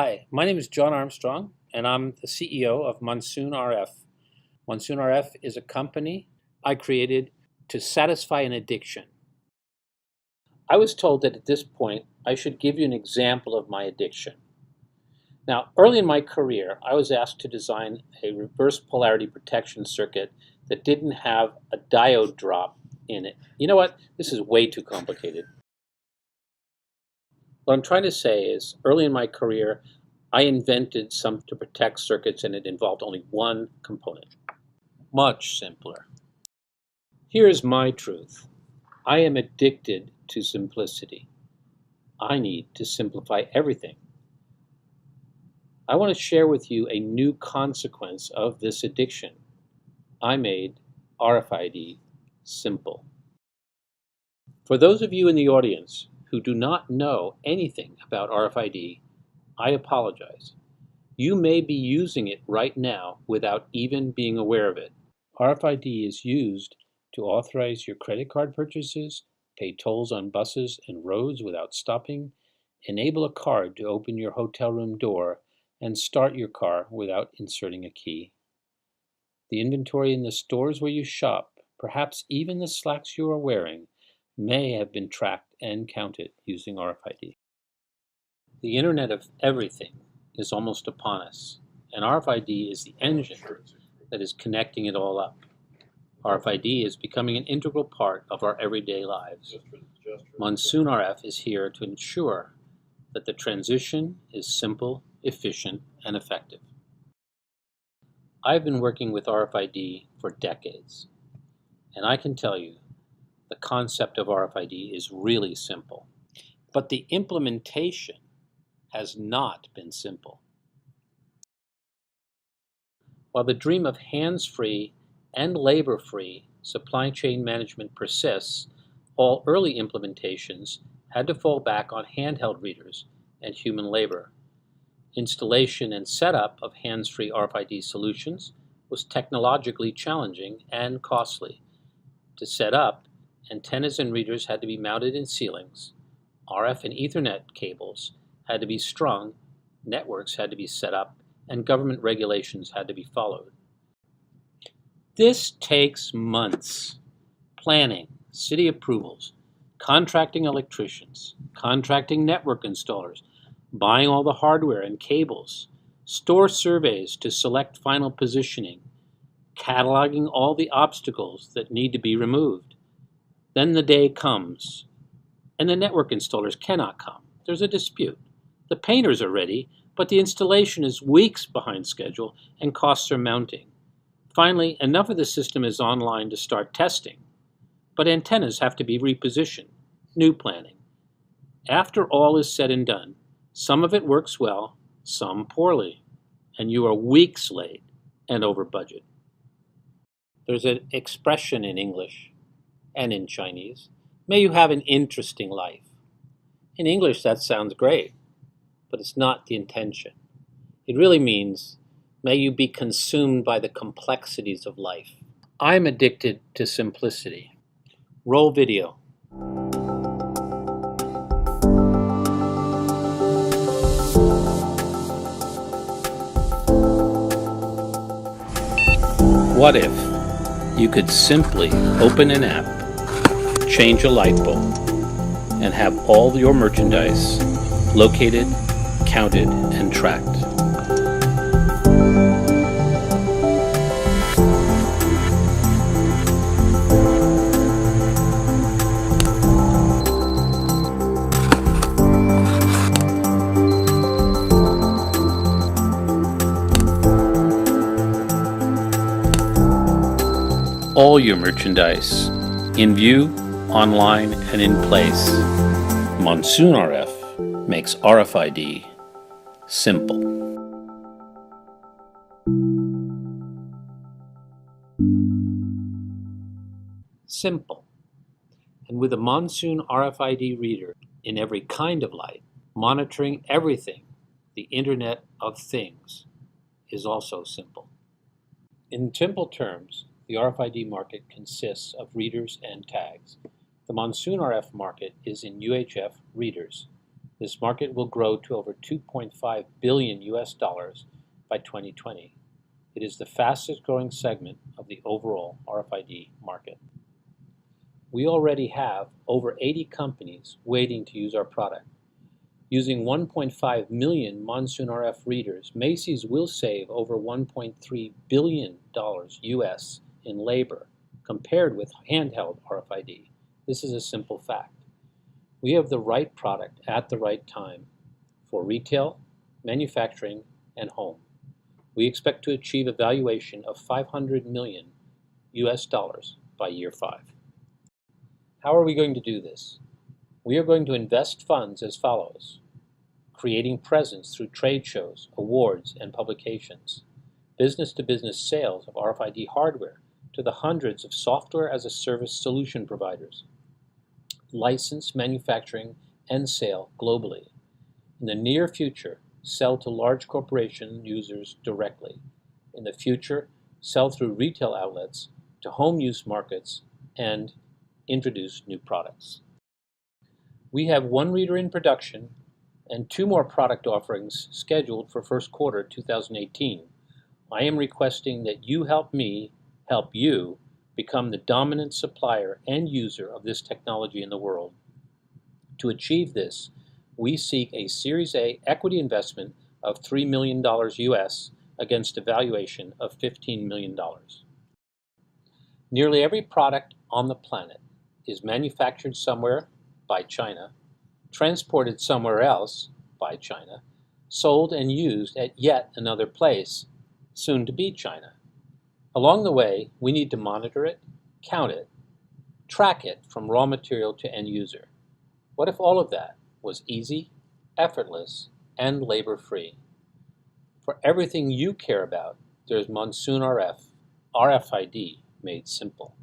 Hi, my name is John Armstrong, and I'm the CEO of Monsoon RF. Monsoon RF is a company I created to satisfy an addiction. I was told that at this point I should give you an example of my addiction. Now, early in my career, I was asked to design a reverse polarity protection circuit that didn't have a diode drop in it. You know what? This is way too complicated. What I'm trying to say is, early in my career, I invented some to protect circuits and it involved only one component. Much simpler. Here's my truth. I am addicted to simplicity. I need to simplify everything. I want to share with you a new consequence of this addiction. I made RFID simple. For those of you in the audience who do not know anything about RFID, I apologize. You may be using it right now without even being aware of it. RFID is used to authorize your credit card purchases, pay tolls on buses and roads without stopping, enable a card to open your hotel room door, and start your car without inserting a key. The inventory in the stores where you shop, perhaps even the slacks you are wearing, may have been tracked and counted using RFID. The Internet of Everything is almost upon us, and RFID is the engine that is connecting it all up. RFID is becoming an integral part of our everyday lives. Monsoon RF is here to ensure that the transition is simple, efficient, and effective. I've been working with RFID for decades, and I can tell you the concept of RFID is really simple, but the implementation has not been simple. While the dream of hands-free and labor-free supply chain management persists, all early implementations had to fall back on handheld readers and human labor. Installation and setup of hands-free RFID solutions was technologically challenging and costly. To set up, antennas and readers had to be mounted in ceilings, RF and Ethernet cables had to be strung, networks had to be set up, and government regulations had to be followed. This takes months. Planning, city approvals, contracting electricians, contracting network installers, buying all the hardware and cables, store surveys to select final positioning, cataloging all the obstacles that need to be removed. Then the day comes, and the network installers cannot come. There's a dispute. The painters are ready, but the installation is weeks behind schedule and costs are mounting. Finally, enough of the system is online to start testing, but antennas have to be repositioned, new planning. After all is said and done, some of it works well, some poorly, and you are weeks late and over budget. There's an expression in English and in Chinese, may you have an interesting life. In English that sounds great, but it's not the intention. It really means, may you be consumed by the complexities of life. I'm addicted to simplicity. Roll video. What if you could simply open an app, change a light bulb, and have all your merchandise located, counted, and tracked? All your merchandise in view, online, and in place. Monsoon RF makes RFID simple. Simple. And with a Monsoon RFID reader in every kind of light, monitoring everything, the Internet of Things, is also simple. In simple terms, the RFID market consists of readers and tags. The Monsoon RF market is in UHF readers. This market will grow to over 2.5 billion US dollars by 2020. It is the fastest growing segment of the overall RFID market. We already have over 80 companies waiting to use our product. Using 1.5 million Monsoon RF readers, Macy's will save over $1.3 billion US in labor compared with handheld RFID. This is a simple fact. We have the right product at the right time for retail, manufacturing, and home. We expect to achieve a valuation of $500 million US dollars by year 5. How are we going to do this? We are going to invest funds as follows: creating presence through trade shows, awards, and publications, business-to-business sales of RFID hardware to the hundreds of software-as-a-service solution providers, license, manufacturing, and sale globally. In the near future, sell to large corporation users directly. In the future, sell through retail outlets to home use markets and introduce new products. We have 1 reader in production and 2 more product offerings scheduled for first quarter 2018. I am requesting that you help me help you become the dominant supplier and user of this technology in the world. To achieve this, we seek a Series A equity investment of $3 million US against a valuation of $15 million. Nearly every product on the planet is manufactured somewhere by China, transported somewhere else by China, sold and used at yet another place, soon to be China. Along the way, we need to monitor it, count it, track it from raw material to end user. What if all of that was easy, effortless, and labor-free? For everything you care about, there's Monsoon RF, RFID made simple.